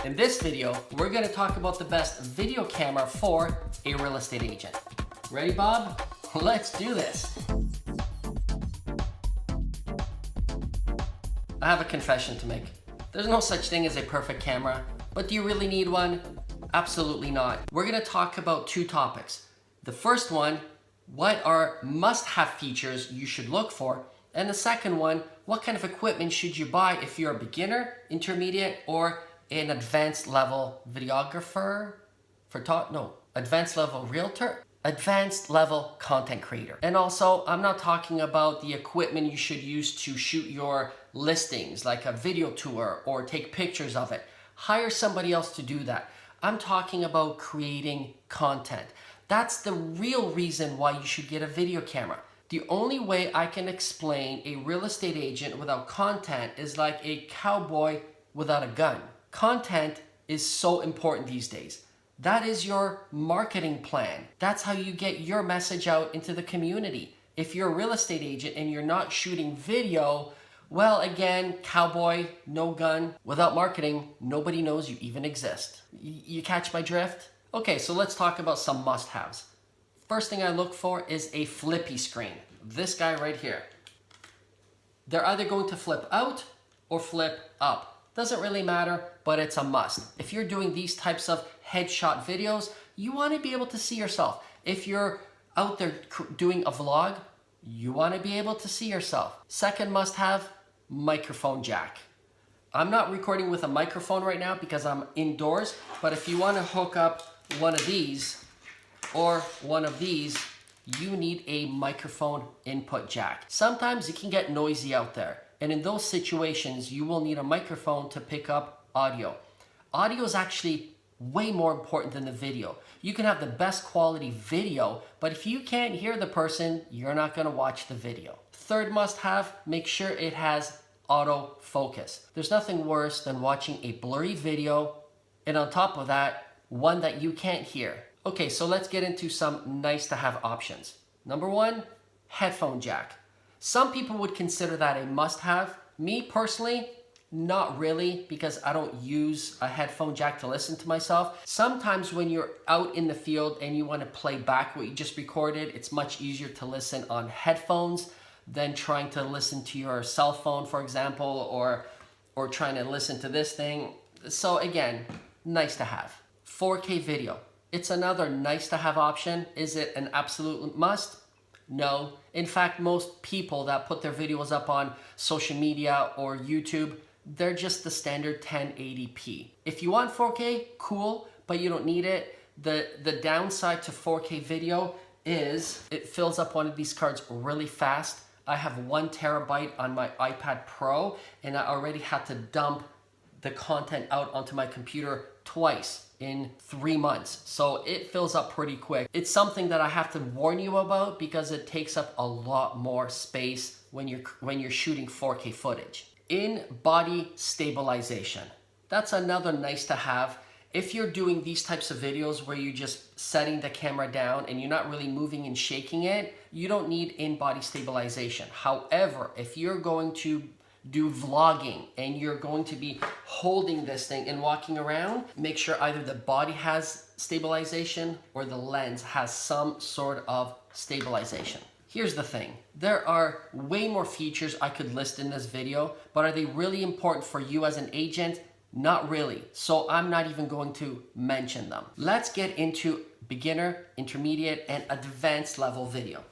In this video, we're going to talk about the best video camera for a real estate agent. Ready, Bob? Let's do this. I have a confession to make. There's no such thing as a perfect camera, but do you really need one? Absolutely not. We're going to talk about two topics. The first one, what are must-have features you should look for? And the second one, what kind of equipment should you buy if you're a beginner, intermediate, or an advanced level videographer? Advanced level realtor? Advanced level content creator. And also, I'm not talking about the equipment you should use to shoot your listings, like a video tour or take pictures of it. Hire somebody else to do that. I'm talking about creating content. That's the real reason why you should get a video camera. The only way I can explain a real estate agent without content is like a cowboy without a gun. Content is so important these days. That is your marketing plan. That's how you get your message out into the community. If you're a real estate agent and you're not shooting video, well, again, cowboy, no gun. Without marketing, nobody knows you even exist. You catch my drift? Okay, so let's talk about some must-haves. First thing I look for is a flippy screen. This guy right here. They're either going to flip out or flip up. Doesn't really matter, but it's a must. If you're doing these types of headshot videos, you want to be able to see yourself. If you're out there doing a vlog, you want to be able to see yourself. Second must-have, microphone jack. I'm not recording with a microphone right now because I'm indoors, but if you want to hook up one of these or one of these, you need a microphone input jack. Sometimes it can get noisy out there, and in those situations, you will need a microphone to pick up audio. Audio is actually way more important than the video. You can have the best quality video, but if you can't hear the person, you're not gonna watch the video. Third must-have, make sure it has autofocus. There's nothing worse than watching a blurry video, and on top of that, one that you can't hear. Okay, so let's get into some nice-to-have options. Number one, headphone jack. Some people would consider that a must-have. Me personally, not really, because I don't use a headphone jack to listen to myself. Sometimes when you're out in the field and you want to play back what you just recorded, it's much easier to listen on headphones than trying to listen to your cell phone, for example, or trying to listen to this thing. So again, nice to have. 4K video. It's another nice to have option. Is it an absolute must? No. In fact, most people that put their videos up on social media or YouTube, they're just the standard 1080p. If you want 4K, cool, but you don't need it. The downside to 4K video is it fills up one of these cards really fast. I have 1 terabyte on my iPad Pro, and I already had to dump the content out onto my computer twice in 3 months. So it fills up pretty quick. It's something that I have to warn you about because it takes up a lot more space when you're shooting 4K footage. In-body stabilization. That's another nice to have. If you're doing these types of videos where you're just setting the camera down and you're not really moving and shaking it, you don't need in-body stabilization. However, if you're going to do vlogging and you're going to be holding this thing and walking around, make sure either the body has stabilization or the lens has some sort of stabilization. Here's the thing, there are way more features I could list in this video, but are they really important for you as an agent? Not really, so I'm not even going to mention them. Let's get into beginner, intermediate, and advanced level video.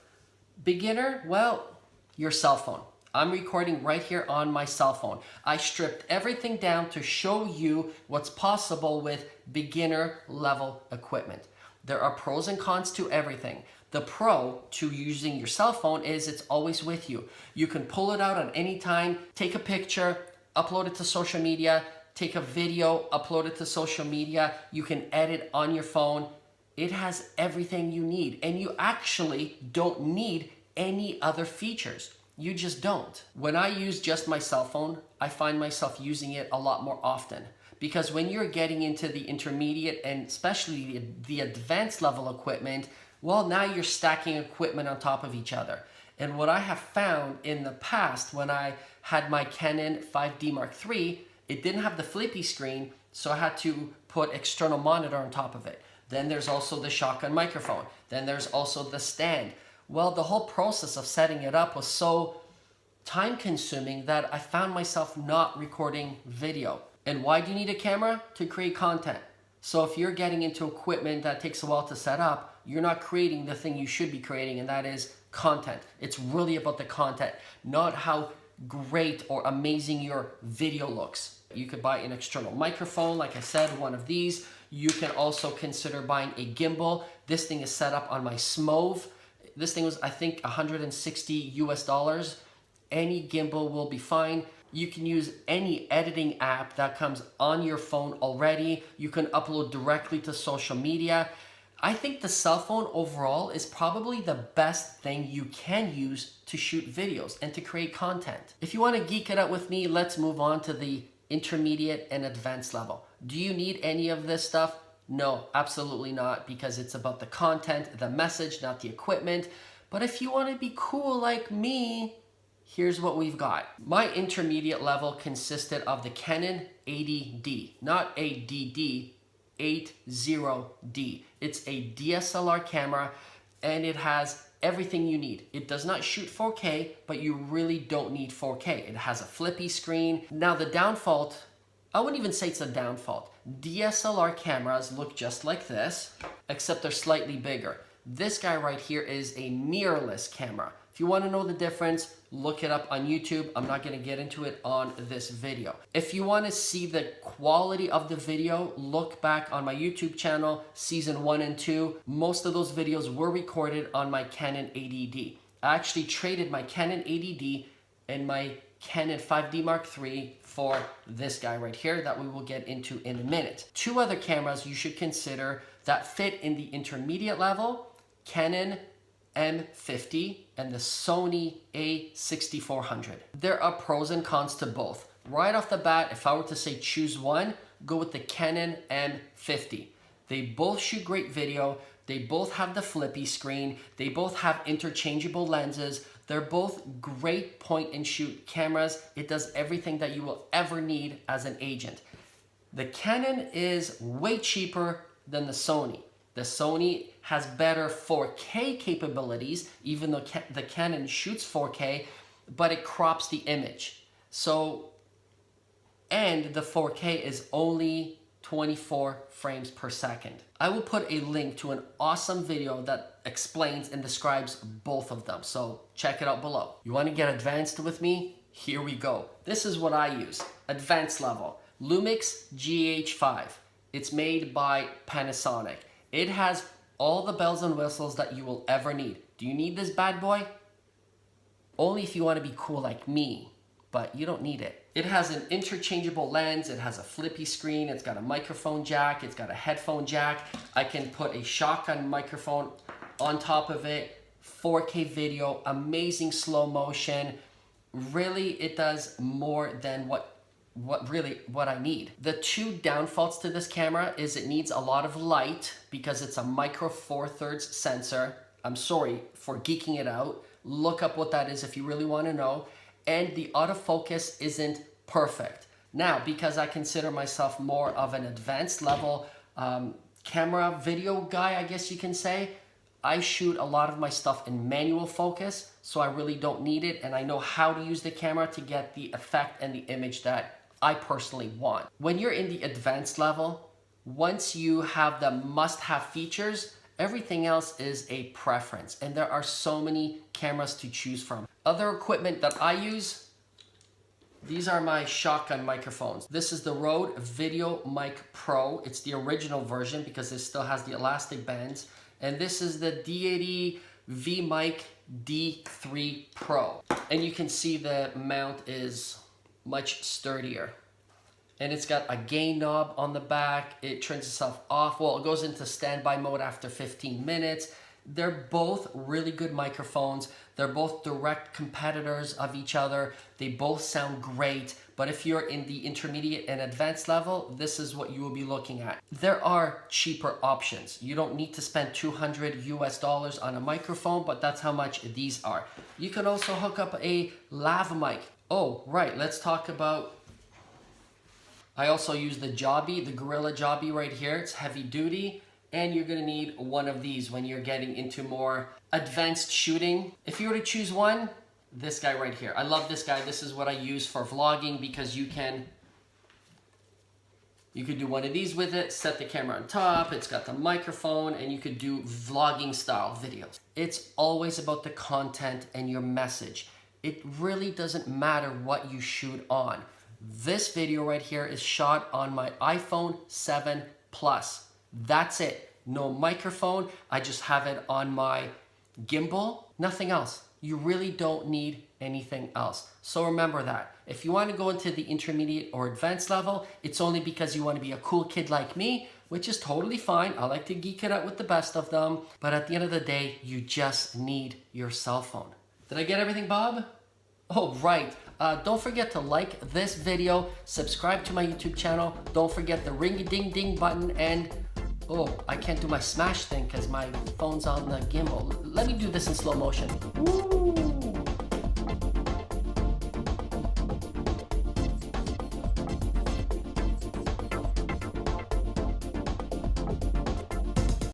Beginner, well, your cell phone. I'm recording right here on my cell phone. I stripped everything down to show you what's possible with beginner level equipment. There are pros and cons to everything. The pro to using your cell phone is it's always with you. You can pull it out at any time, take a picture, upload it to social media, take a video, upload it to social media. You can edit on your phone. It has everything you need, and you actually don't need any other features. You just don't. When I use just my cell phone, I find myself using it a lot more often, because when you're getting into the intermediate and especially the advanced level equipment, well, now you're stacking equipment on top of each other. And what I have found in the past when I had my Canon 5D Mark III, it didn't have the flippy screen, So I had to put external monitor on top of it. Then there's also the shotgun microphone. Then there's also the stand. Well, the whole process of setting it up was so time consuming that I found myself not recording video. And why do you need a camera? To create content. So if you're getting into equipment that takes a while to set up, you're not creating the thing you should be creating, and that is content. It's really about the content, not how great or amazing your video looks. You could buy an external microphone, like I said, one of these. You can also consider buying a gimbal. This thing is set up on my Smove. This thing was, I think, 160 US dollars. Any gimbal will be fine. You can use any editing app that comes on your phone already. You can upload directly to social media. I think the cell phone overall is probably the best thing you can use to shoot videos and to create content. If you want to geek it out with me, let's move on to the intermediate and advanced level. Do you need any of this stuff? No, absolutely not, because it's about the content, the message, not the equipment. But if you want to be cool like me, here's what we've got. My intermediate level consisted of the Canon 80D, not a DD, 80D. It's a DSLR camera and it has everything you need. It does not shoot 4K, but you really don't need 4K. It has a flippy screen. Now the downfall, I wouldn't even say it's a downfall. DSLR cameras look just like this, except they're slightly bigger. This guy right here is a mirrorless camera. If you want to know the difference, look it up on YouTube. I'm not going to get into it on this video. If you want to see the quality of the video, look back on my YouTube channel, season 1 and 2. Most of those videos were recorded on my Canon 80D. I actually traded my Canon 80D and my Canon 5D Mark III for this guy right here that we will get into in a minute. Two other cameras you should consider that fit in the intermediate level: Canon M50 and the Sony A6400. There are pros and cons to both. Right off the bat, if I were to say choose one, go with the Canon M50. They both shoot great video. They both have the flippy screen. They both have interchangeable lenses. They're both great point and shoot cameras. It does everything that you will ever need as an agent. The Canon is way cheaper than the Sony. The Sony has better 4K capabilities, even though the Canon shoots 4K, but it crops the image. So, and the 4K is only 24 frames per second. I will put a link to an awesome video that explains and describes both of them, so check it out below. You want to get advanced with me? Here we go. This is what I use. Advanced level. Lumix GH5. It's made by Panasonic. It has all the bells and whistles that you will ever need. Do you need this bad boy? Only if you want to be cool like me, but you don't need it. It has an interchangeable lens, it has a flippy screen, it's got a microphone jack, it's got a headphone jack. I can put a shotgun microphone on top of it, 4K video, amazing slow motion. Really, it does more than what I need. The two downfalls to this camera is it needs a lot of light because it's a micro four thirds sensor. I'm sorry for geeking it out. Look up what that is if you really want to know. And the autofocus isn't perfect. Now, because I consider myself more of an advanced level camera video guy, I guess you can say, I shoot a lot of my stuff in manual focus, so I really don't need it, and I know how to use the camera to get the effect and the image that I personally want. When you're in the advanced level, once you have the must-have features, everything else is a preference, and there are so many cameras to choose from. Other equipment that I use, these are my shotgun microphones. This is the Rode Video Mic Pro. It's the original version because it still has the elastic bands. And this is the D80 V-Mic D3 Pro. And you can see the mount is much sturdier. And it's got a gain knob on the back. It turns itself off. Well, it goes into standby mode after 15 minutes. They're both really good microphones. They're both direct competitors of each other. They both sound great. But if you're in the intermediate and advanced level, this is what you will be looking at. There are cheaper options. You don't need to spend $200 US on a microphone, but that's how much these are. You can also hook up a lav mic. Oh, right, let's talk about I also use the Jobby, the Gorilla Jobby right here. It's heavy duty. And you're gonna need one of these when you're getting into more advanced shooting. If you were to choose one, this guy right here. I love this guy. This is what I use for vlogging because you could do one of these with it, set the camera on top, it's got the microphone, and you could do vlogging style videos. It's always about the content and your message. It really doesn't matter what you shoot on. This video right here is shot on my iPhone 7 Plus. That's it. No microphone. I just have it on my gimbal. Nothing else. You really don't need anything else. So remember that. If you want to go into the intermediate or advanced level, it's only because you want to be a cool kid like me, which is totally fine. I like to geek it out with the best of them. But at the end of the day, you just need your cell phone. Did I get everything, Bob? Oh, right. Don't forget to like this video, subscribe to my YouTube channel. Don't forget the ring-a-ding-ding button, and oh, I can't do my smash thing because my phone's on the gimbal. Let me do this in slow motion. Woo!